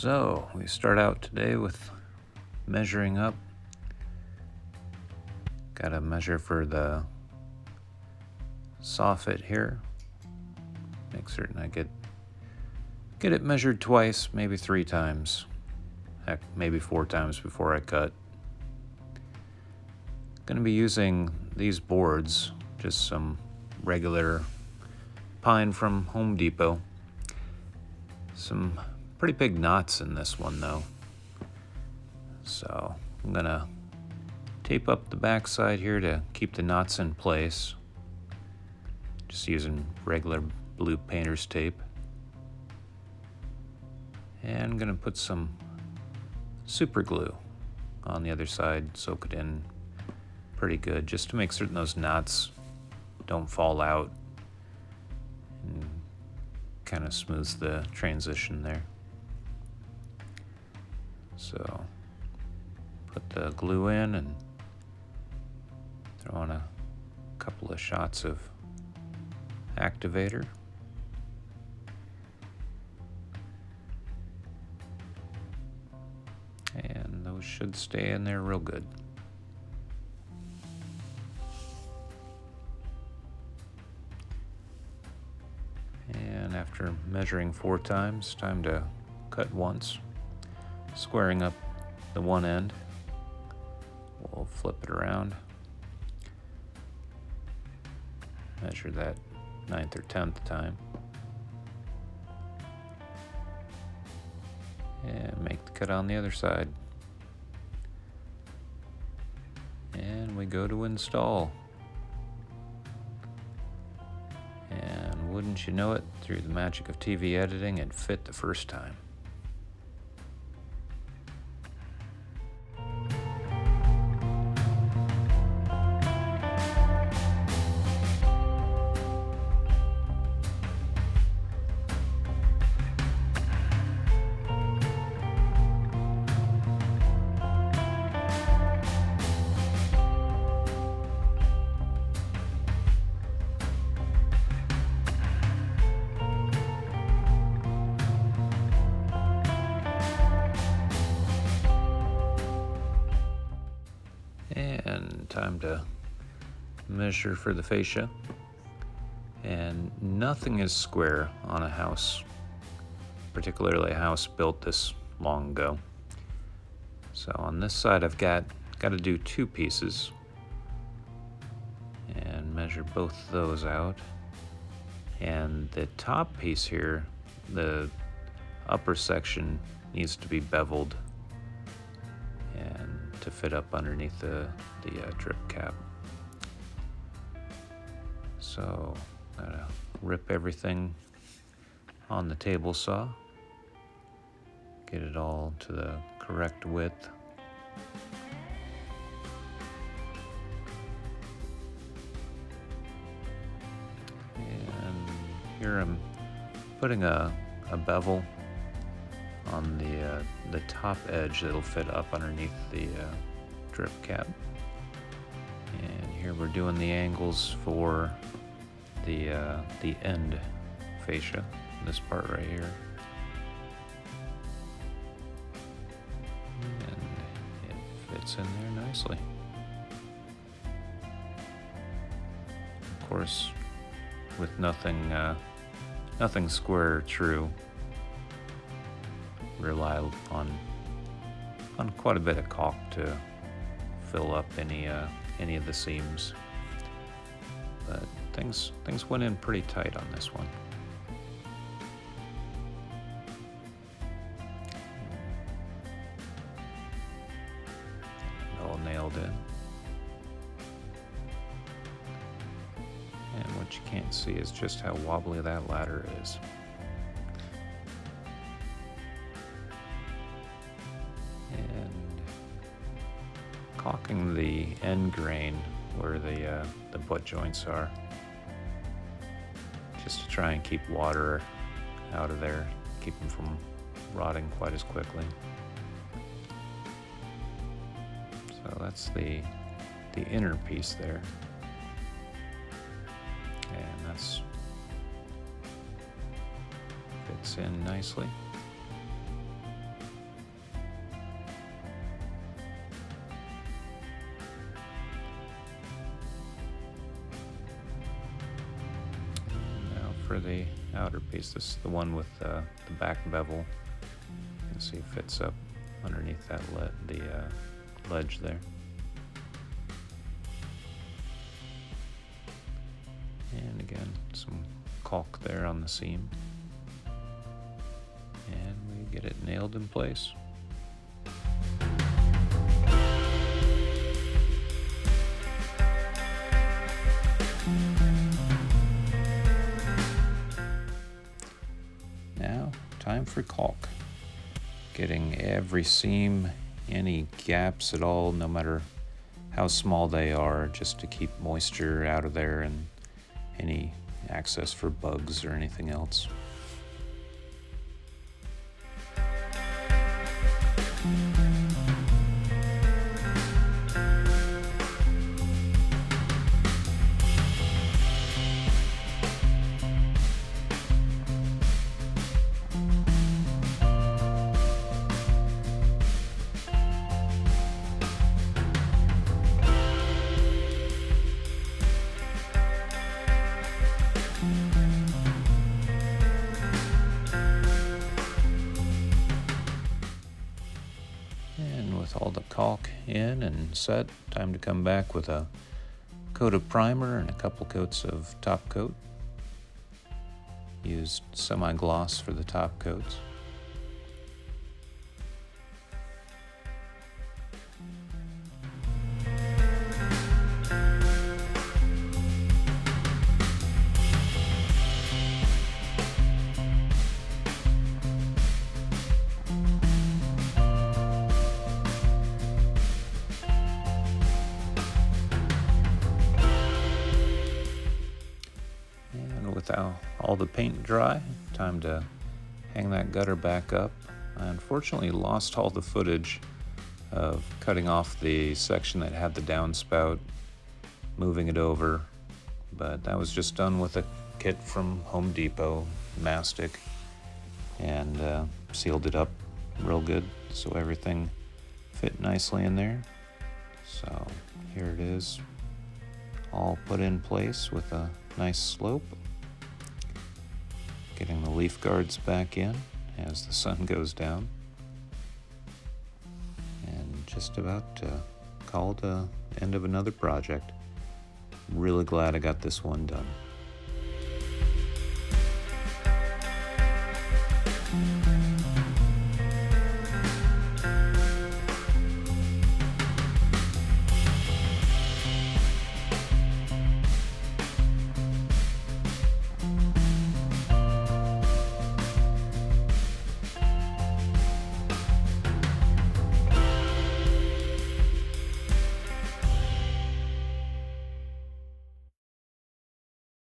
So we start out today with measuring up. Got to measure for the soffit here. Make certain I get it measured twice, maybe 3 times. Heck, maybe 4 times before I cut. Gonna be using these boards, just some regular pine from Home Depot. Some pretty big knots in this one though. So I'm gonna tape up the backside here to keep the knots in place. Just using regular blue painter's tape. And I'm gonna put some super glue on the other side, soak it in pretty good, just to make certain those knots don't fall out and kind of smooths the transition there. So put the glue in and throw on a couple of shots of activator. And those should stay in there real good. And after measuring 4 times, time to cut once. Squaring up the one end. We'll flip it around. Measure that 9th or 10th time. And make the cut on the other side. And we go to install. And wouldn't you know it, through the magic of TV editing, it fit the first time. And time to measure for the fascia. And nothing is square on a house, particularly a house built this long ago. So on this side I've got to do 2 pieces and measure both of those out. And the top piece here, the upper section, needs to be beveled and to fit up underneath the drip cap. So gotta rip everything on the table saw, get it all to the correct width. And here I'm putting a bevel on the top edge that'll fit up underneath the drip cap. And here we're doing the angles for the end fascia, this part right here. And it fits in there nicely. Of course, with nothing square or true, rely on quite a bit of caulk to fill up any of the seams. But things went in pretty tight on this one. All nailed in. And what you can't see is just how wobbly that ladder is. Caulking the end grain where the butt joints are, just to try and keep water out of there, keep them from rotting quite as quickly. So that's the inner piece there, and that's fits in nicely. for the outer piece. This is the one with the back bevel. You can see it fits up underneath that ledge there. And again, some caulk there on the seam. And we get it nailed in place. Now, time for caulk. Getting every seam, any gaps at all, no matter how small they are, just to keep moisture out of there and any access for bugs or anything else. With all the caulk in and set, time to come back with a coat of primer and a couple coats of top coat. Used semi-gloss for the top coats. With all the paint dry, time to hang that gutter back up. I unfortunately lost all the footage of cutting off the section that had the downspout, moving it over, but that was just done with a kit from Home Depot, mastic, and sealed it up real good so everything fit nicely in there. So here it is, all put in place with a nice slope. Getting the leaf guards back in as the sun goes down. And just about to call the end of another project. Really glad I got this one done.